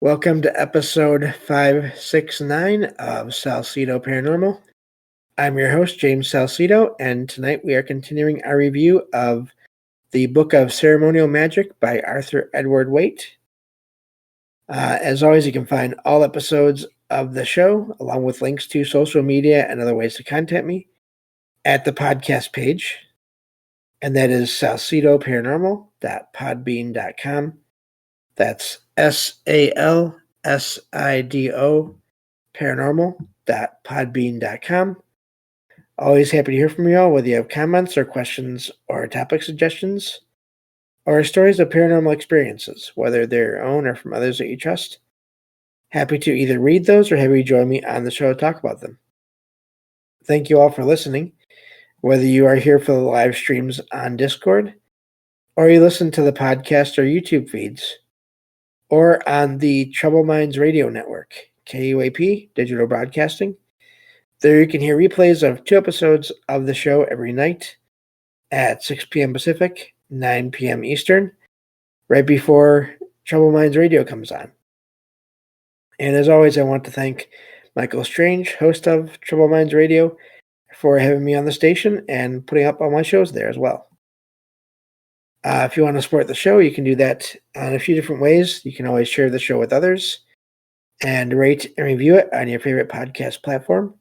Welcome to episode 569 of Salsidoparanormal. I'm your host, James Salsido, and tonight we are continuing our review of the book of Ceremonial Magic by Arthur Edward Waite. As always, you can find all episodes of the show, along with links to social media and other ways to contact me, at the podcast page, and that is salsidoparanormal.podbean.com. That's SALSIDO paranormal.podbean.com. Always happy to hear from you all, whether you have comments or questions or topic suggestions or stories of paranormal experiences, whether they're your own or from others that you trust. Happy to either read those or have you join me on the show to talk about them. Thank you all for listening, whether you are here for the live streams on Discord or you listen to the podcast or YouTube feeds, or on the Troubled Minds Radio Network, KUAP, Digital Broadcasting. There you can hear replays of 2 episodes of the show every night at 6 p.m. Pacific, 9 p.m. Eastern, right before Troubled Minds Radio comes on. And as always, I want to thank Michael Strange, host of Troubled Minds Radio, for having me on the station and putting up all my shows there as well. If you want to support the show, you can do that in a few different ways. You can always share the show with others and rate and review it on your favorite podcast platform.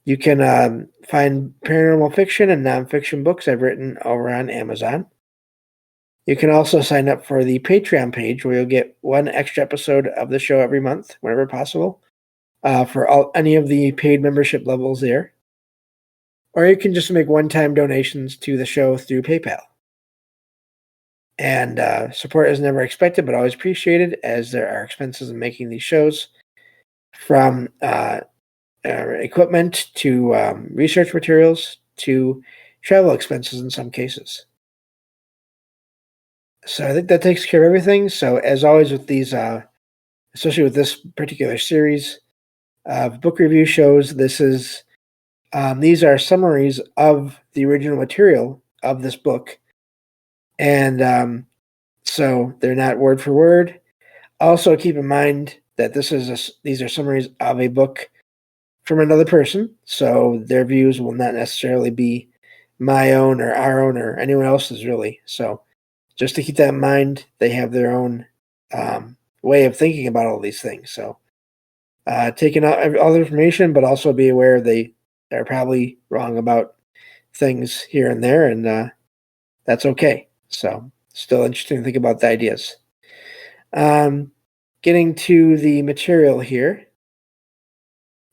You can find paranormal fiction and nonfiction books I've written over on Amazon. You can also sign up for the Patreon page, where you'll get 1 extra episode of the show every month, whenever possible, for any of the paid membership levels there. Or you can just make one-time donations to the show through PayPal. And support is never expected, but always appreciated, as there are expenses in making these shows, from equipment to research materials to travel expenses in some cases. So I think that takes care of everything. So as always with these, especially with this particular series of book review shows, these are summaries of the original material of this book. And so they're not word for word. Also, keep in mind that these are summaries of a book from another person, so their views will not necessarily be my own or our own or anyone else's, really. So just to keep that in mind, they have their own way of thinking about all these things. So taking out all the information, but also be aware they are probably wrong about things here and there, and that's okay. So still interesting to think about the ideas. Getting to the material here.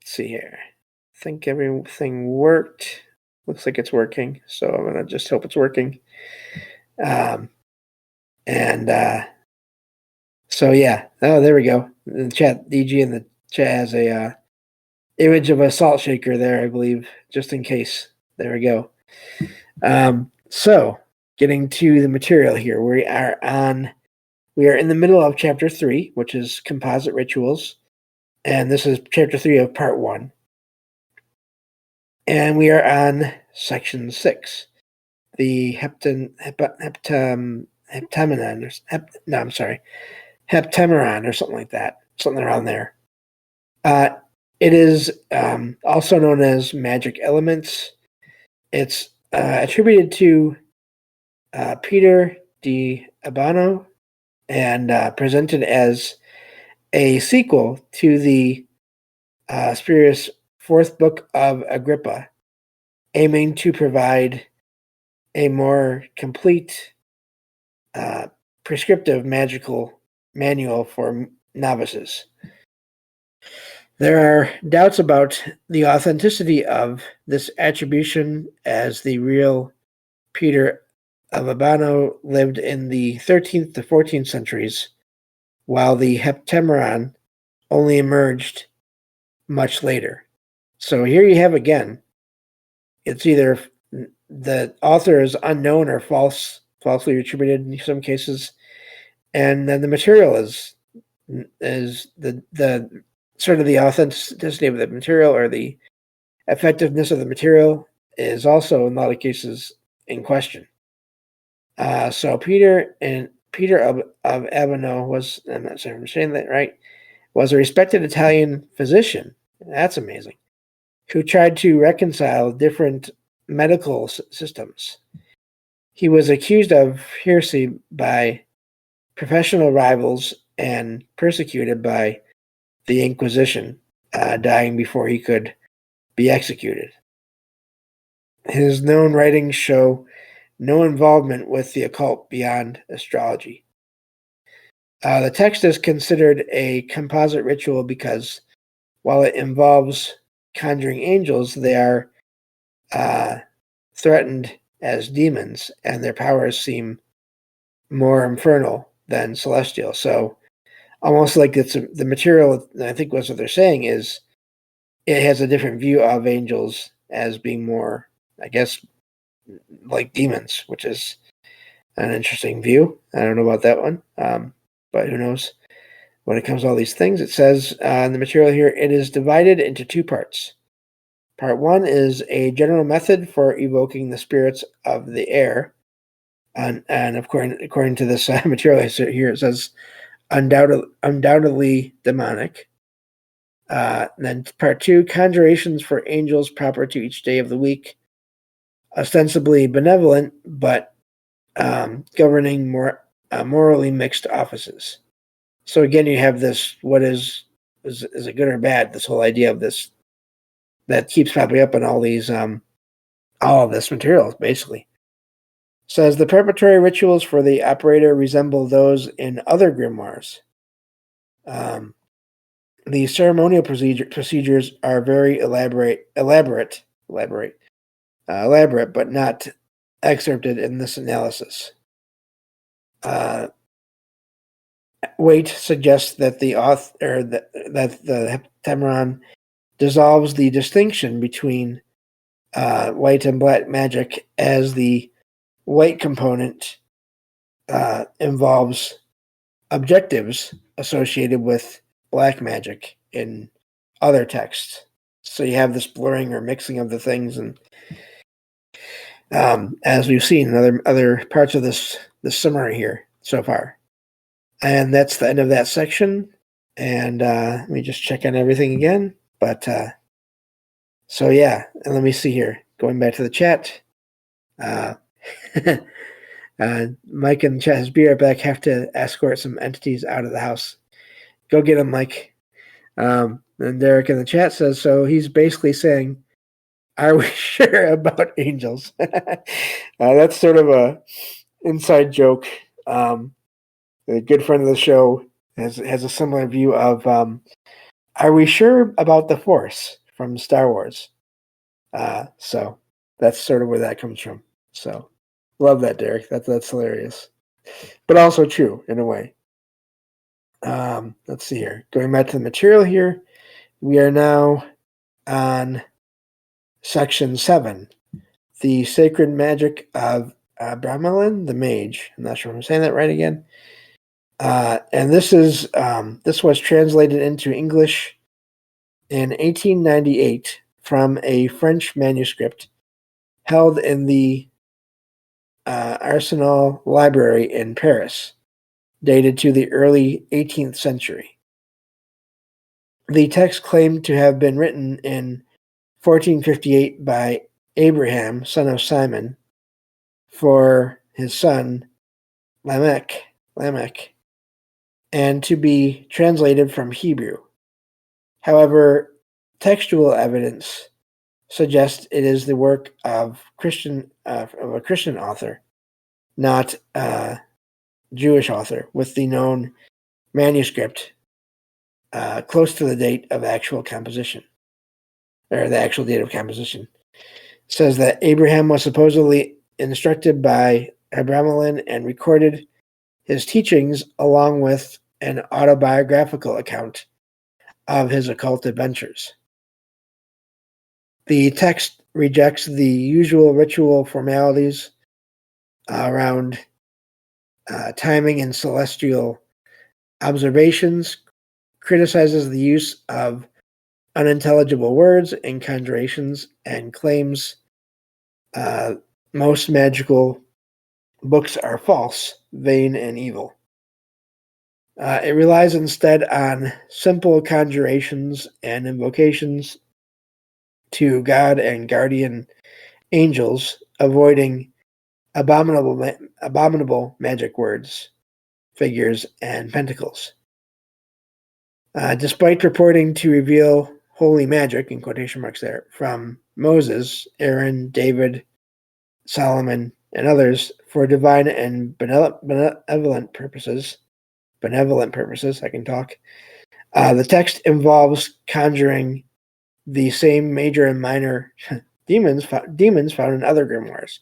Let's see here. I think everything worked. Looks like it's working, so I'm going to just hope it's working. So yeah. Oh, there we go. In the chat, DG in the chat has a image of a salt shaker there, I believe, just in case. There we go. So getting to the material here, we are in the middle of chapter 3, which is composite rituals, and this is chapter 3 of part 1. And we are on section 6, the Heptameron or something like that, something around there. It is also known as magic elements. It's attributed to Peter de Abano and presented as a sequel to the spurious 4th book of Agrippa, aiming to provide a more complete prescriptive magical manual for novices. There are doubts about the authenticity of this attribution, as the real Peter of Abano lived in the 13th to 14th centuries, while the Heptameron only emerged much later. So here you have again, it's either the author is unknown or falsely attributed in some cases, and then the material is the sort of the authenticity of the material or the effectiveness of the material is also in a lot of cases in question. So Peter Peter of Abano was, I'm not sure if I'm saying that right, was a respected Italian physician. That's amazing. Who tried to reconcile different medical systems. He was accused of heresy by professional rivals and persecuted by the Inquisition, dying before he could be executed. His known writings show no involvement with the occult beyond astrology. The text is considered a composite ritual because while it involves conjuring angels, they are threatened as demons, and their powers seem more infernal than celestial. So almost like it's the material, I think what they're saying is it has a different view of angels as being more, I guess, like demons, which is an interesting view. I don't know about that one, but who knows? When it comes to all these things, it says in the material here, it is divided into two parts. Part one is a general method for evoking the spirits of the air. And according to this material here, it says undoubtedly demonic. Then part two, conjurations for angels proper to each day of the week, ostensibly benevolent, but governing more morally mixed offices. So again, you have this, what is it good or bad? This whole idea of this that keeps popping up in all these, all of this material, basically. Says the preparatory rituals for the operator resemble those in other grimoires. The ceremonial procedures are very elaborate, but not excerpted in this analysis. Waite suggests that the Heptameron dissolves the distinction between white and black magic, as the white component involves objectives associated with black magic in other texts. So you have this blurring or mixing of the things, and as we've seen in other parts of this summary here so far. And that's the end of that section. And let me just check on everything again. But so yeah, and let me see here. Going back to the chat. Mike in the chat has be right back. Have to escort some entities out of the house. Go get them, Mike. And Derek in the chat says, so he's basically saying, are we sure about angels? That's sort of a inside joke. A good friend of the show has a similar view of, are we sure about the Force from Star Wars? So that's sort of where that comes from. So love that, Derek. That's hilarious, but also true in a way. Let's see here. Going back to the material here, we are now on section 7, the sacred magic of Bramelin, the mage. I'm not sure if I'm saying that right again. And this was translated into English in 1898 from a French manuscript held in the Arsenal Library in Paris, dated to the early 18th century. The text claimed to have been written in 1458 by Abraham, son of Simon, for his son Lamech, and to be translated from Hebrew. However, textual evidence suggests it is the work of a Christian author, not a Jewish author, with the known manuscript close to the date of actual composition, or the actual date of composition. It says that Abraham was supposedly instructed by Abramelin and recorded his teachings along with an autobiographical account of his occult adventures. The text rejects the usual ritual formalities around timing and celestial observations, criticizes the use of unintelligible words in conjurations, and claims most magical books are false, vain, and evil. It relies instead on simple conjurations and invocations to God and guardian angels, avoiding abominable magic words, figures, and pentacles. Despite purporting to reveal holy magic, in quotation marks there, from Moses, Aaron, David, Solomon, and others for divine and benevolent purposes, I can talk. The text involves conjuring the same major and minor demons found in other grimoires.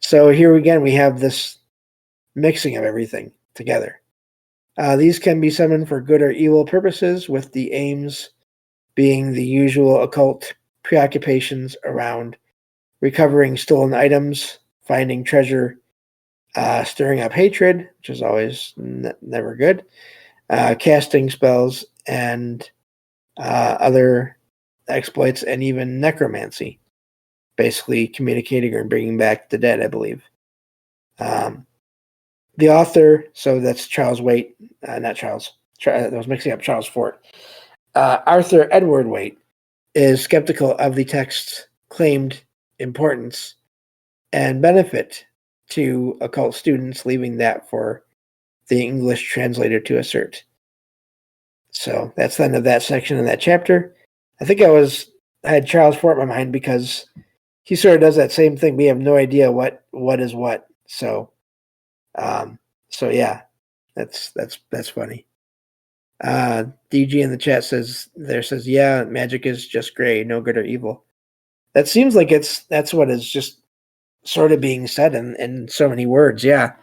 So here again, we have this mixing of everything together. These can be summoned for good or evil purposes, with the aims being the usual occult preoccupations around recovering stolen items, finding treasure, stirring up hatred, which is always never good, casting spells, and other exploits, and even necromancy, basically communicating or bringing back the dead, I believe. The author, so that's Charles Waite, not Charles, I was mixing up Charles Fort. Arthur Edward Waite is skeptical of the text's claimed importance and benefit to occult students, leaving that for the English translator to assert. So that's the end of that section in that chapter. I think I had Charles Fort in my mind because he sort of does that same thing. We have no idea what is what. So yeah, that's funny. DG in the chat says, yeah, magic is just gray, no good or evil. That seems like that's what is just sort of being said in so many words. Yeah.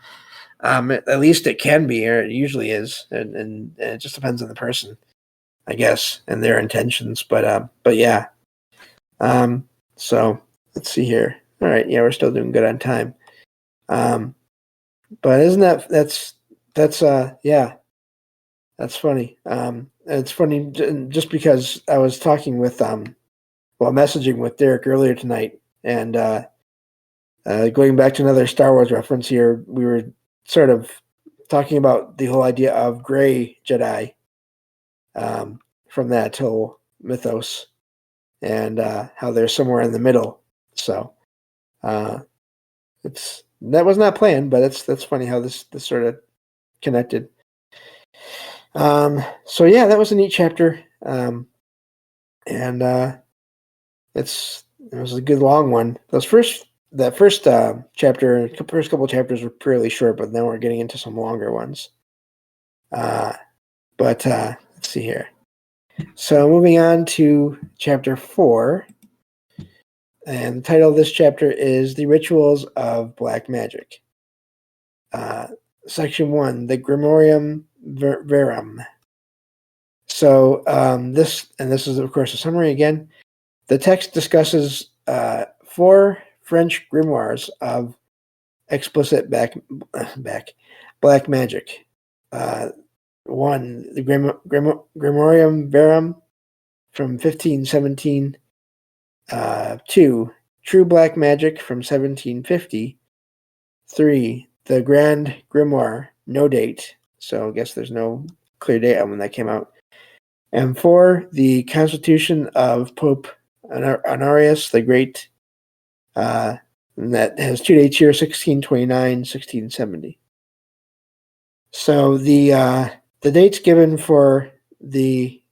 At least it can be, or it usually is, and it just depends on the person, I guess, and their intentions. But yeah. So let's see here. All right, yeah, we're still doing good on time. But isn't that's yeah, that's funny. It's funny just because I was talking with messaging with Derek earlier tonight, and going back to another Star Wars reference here, we were sort of talking about the whole idea of gray Jedi from that whole mythos, and how they're somewhere in the middle. So that was not planned, but that's funny how this sort of connected. So yeah, that was a neat chapter, and it was a good long one. That first chapter, first couple chapters were pretty short, but then we're getting into some longer ones. But let's see here. So moving on to chapter 4, and the title of this chapter is "The Rituals of Black Magic." Section 1, the Grimorium Verum. So this is, of course, a summary again. The text discusses 4 French grimoires of explicit black magic. 1, the Grimorium Verum from 1517. 2, True Black Magic from 1750. 3, the Grand Grimoire, no date, so I guess there's no clear date on when that came out. And 4, the Constitution of Pope Honorius the Great, and that has 2 dates here, 1629, 1670. So the dates given for the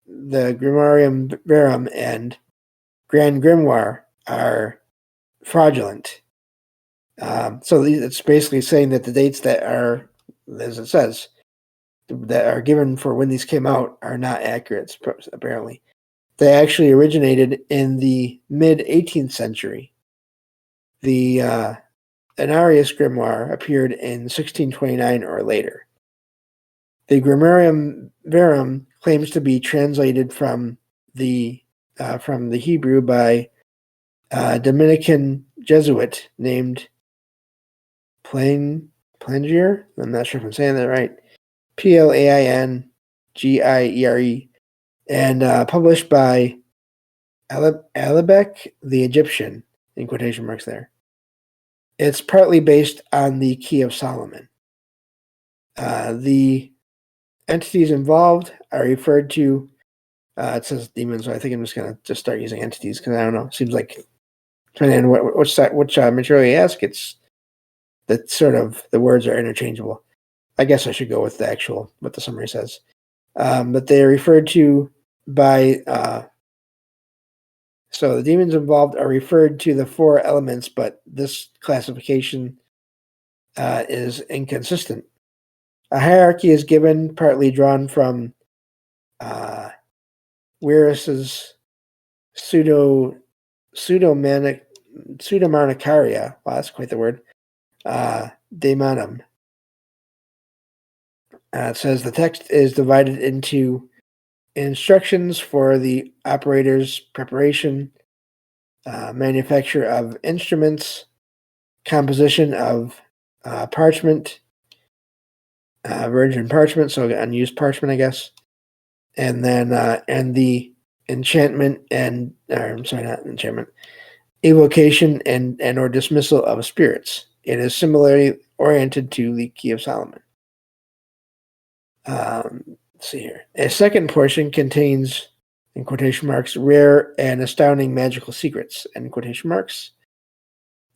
Grimorium Verum and Grand Grimoire are fraudulent. So it's basically saying that the dates that are, as it says, that are given for when these came out are not accurate, apparently. They actually originated in the mid-18th century. The Honorius Grimoire appeared in 1629 or later. The Grimorium Verum claims to be translated from the Hebrew by a Dominican Jesuit named Plangier. I'm not sure if I'm saying that right. Plaingiere, and published by Alibek the Egyptian, in quotation marks there, It's partly based on the Key of Solomon. The entities involved are referred to. It says demons, so I think I'm just going to just start using entities because I don't know. It seems like, depending on which material you ask, it's that sort of the words are interchangeable. I guess I should go with what the summary says. But they are referred to by, so the demons involved are referred to the four elements, but this classification is inconsistent. A hierarchy is given, partly drawn from Wierus's pseudomanicaria. Wow, that's quite the word. Daemonum. It says the text is divided into instructions for the operator's preparation, manufacture of instruments, composition of parchment, virgin parchment, so unused parchment, I guess, and then and the enchantment and not enchantment, evocation and or dismissal of spirits. It is similarly oriented to the Key of Solomon. Let's see here. A second portion contains, in quotation marks, rare and astounding magical secrets, end quotation marks.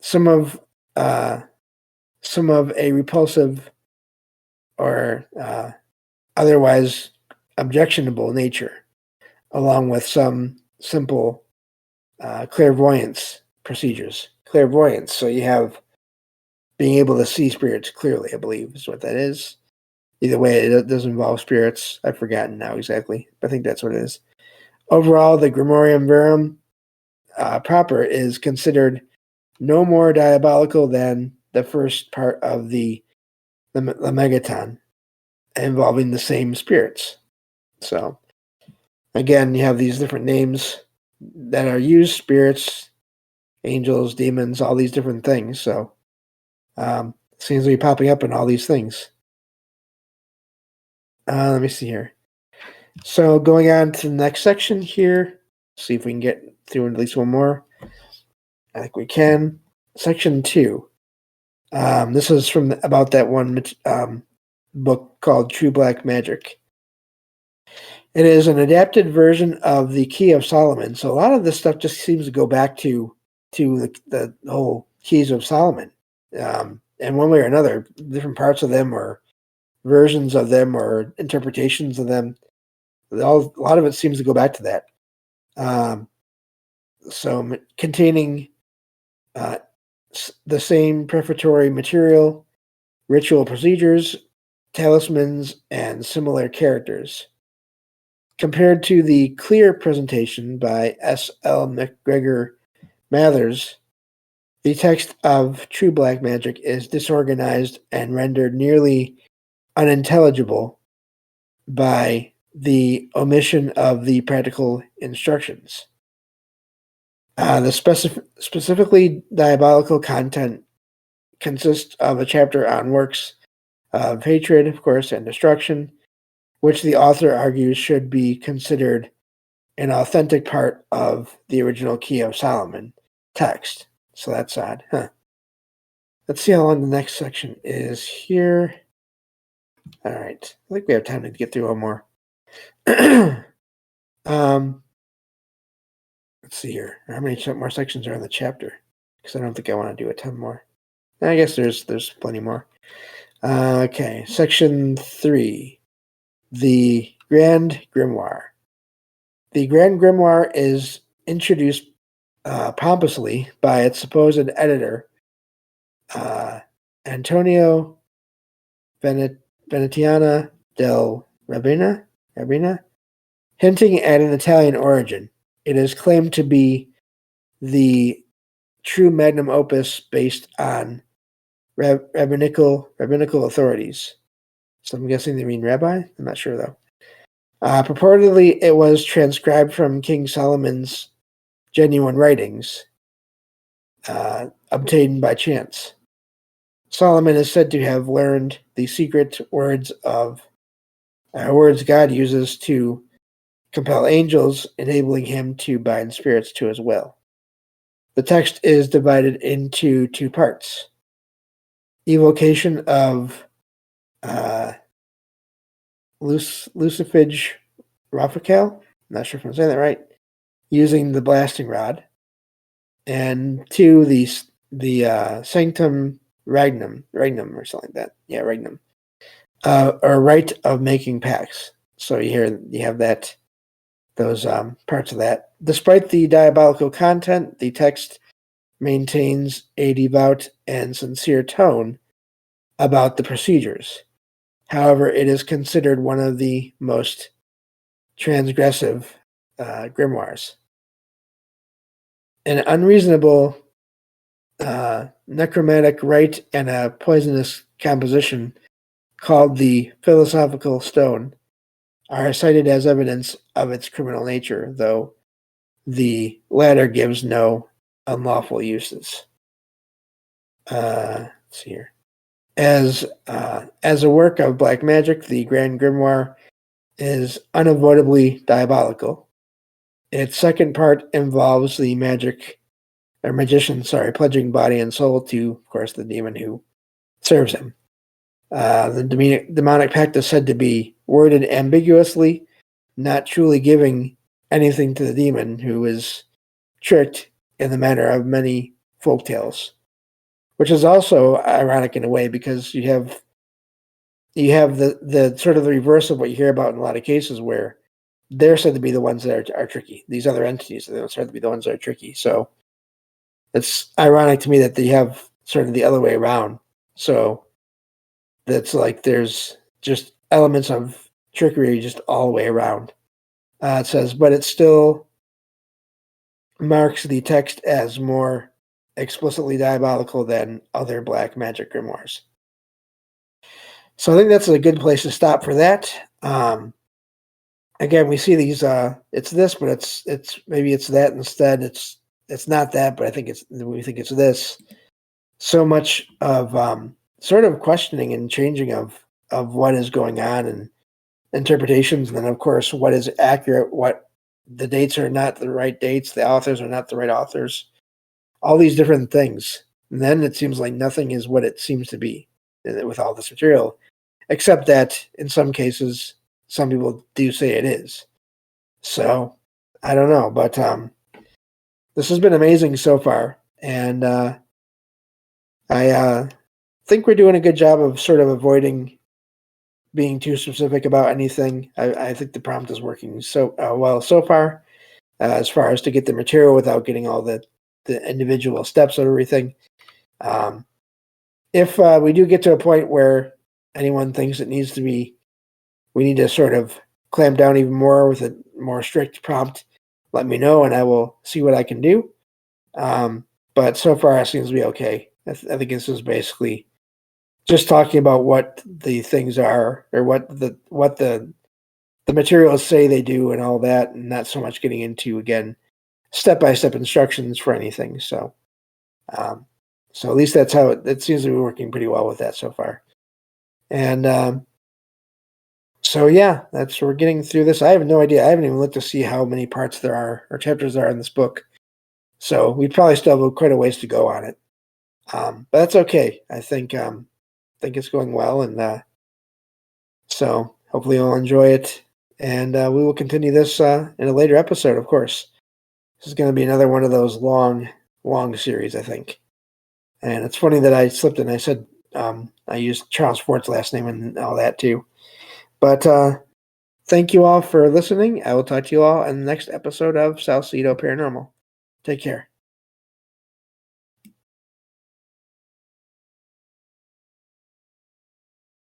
Some of a repulsive or otherwise objectionable nature, along with some simple clairvoyance procedures. Clairvoyance, so you have being able to see spirits clearly, I believe, is what that is. Either way, it does involve spirits. I've forgotten now exactly, but I think that's what it is. Overall, the Grimorium Verum proper is considered no more diabolical than the first part of the Megaton, involving the same spirits. So, again, you have these different names that are used: spirits, angels, demons, all these different things. So, seems to be popping up in all these things. Let me see here. So going on to the next section here, see if we can get through at least one more. I think we can. Section 2. This is about that one book called True Black Magic. It is an adapted version of the Key of Solomon. So a lot of this stuff just seems to go back to the whole Keys of Solomon. And one way or another, different parts of them or versions of them or interpretations of them, a lot of it seems to go back to that. So containing the same prefatory material, ritual procedures, talismans, and similar characters. Compared to the clear presentation by S. L. McGregor Mathers, the text of True Black Magic is disorganized and rendered nearly unintelligible by the omission of the practical instructions. The specifically diabolical content consists of a chapter on works of hatred, of course, and destruction, which the author argues should be considered an authentic part of the original Key of Solomon text. So that's odd, huh? Let's see how long the next section is here. All right. I think we have time to get through one more. Let's see here. How many more sections are in the chapter? Because I don't think I want to do a ton more. I guess there's plenty more. Okay, section 3. The Grand Grimoire. The Grand Grimoire is introduced pompously by its supposed editor, Antonio Venetiana del Rabina, hinting at an Italian origin. It is claimed to be the true magnum opus based on rabbinical authorities. So I'm guessing they mean rabbi? I'm not sure, though. Purportedly, it was transcribed from King Solomon's genuine writings, obtained by chance. Solomon is said to have learned the secret words God uses to compel angels, enabling him to bind spirits to his will. The text is divided into two parts. evocation of Lucifage Raphael. I'm not sure if I'm saying that right. Using the blasting rod, and 2, the Sanctum Regnum or something like that. Yeah, Regnum. Or rite of making pacts. So you have those parts of that. Despite the diabolical content, the text maintains a devout and sincere tone about the procedures. However, it is considered one of the most transgressive grimoires. An unreasonable necromantic rite and a poisonous composition called the philosophical stone are cited as evidence of its criminal nature, though the latter gives no unlawful uses. Let's see here. As a work of black magic, the Grand Grimoire is unavoidably diabolical. Its second part involves the magician, pledging body and soul to, of course, the demon who serves him. The demonic pact is said to be worded ambiguously, not truly giving anything to the demon, who is tricked in the manner of many folktales, which is also ironic in a way, because you have the sort of the reverse of what you hear about in a lot of cases, where they're said to be the ones that are tricky. These other entities are said to be the ones that are tricky. So it's ironic to me that they have sort of the other way around. So that's like there's just elements of trickery just all the way around. It says, but it still marks the text as more explicitly diabolical than other black magic grimoires. So I think that's a good place to stop for that. Again, we see these. It's this, but it's maybe it's that instead. It's not that, but we think it's this. So much of sort of questioning and changing of what is going on, and interpretations, and then of course what is accurate, what the dates are not the right dates, the authors are not the right authors, all these different things. And then it seems like nothing is what it seems to be with all this material, except that in some cases some people do say it is. So I don't know, but this has been amazing so far, and I think we're doing a good job of sort of avoiding being too specific about anything. I think the prompt is working so well so far, as far as to get the material without getting all the individual steps of everything. If we do get to a point where anyone thinks we need to sort of clamp down even more with a more strict prompt, let me know and I will see what I can do. But so far it seems to be okay. I think this is basically just talking about what the things are, or what the materials say they do and all that, and not so much getting into, again, step-by-step instructions for anything. So so at least that's how it seems to be working pretty well with that so far. And so yeah, we're getting through this. I have no idea. I haven't even looked to see how many parts there are or chapters there are in this book. So we probably still have quite a ways to go on it. But that's okay. I think it's going well, and so hopefully you'll enjoy it. And we will continue this in a later episode, of course. This is going to be another one of those long series, I think. And it's funny that I slipped and I said I used Charles Fort's last name and all that too. But thank you all for listening. I will talk to you all in the next episode of Salsidoparanormal. Take care.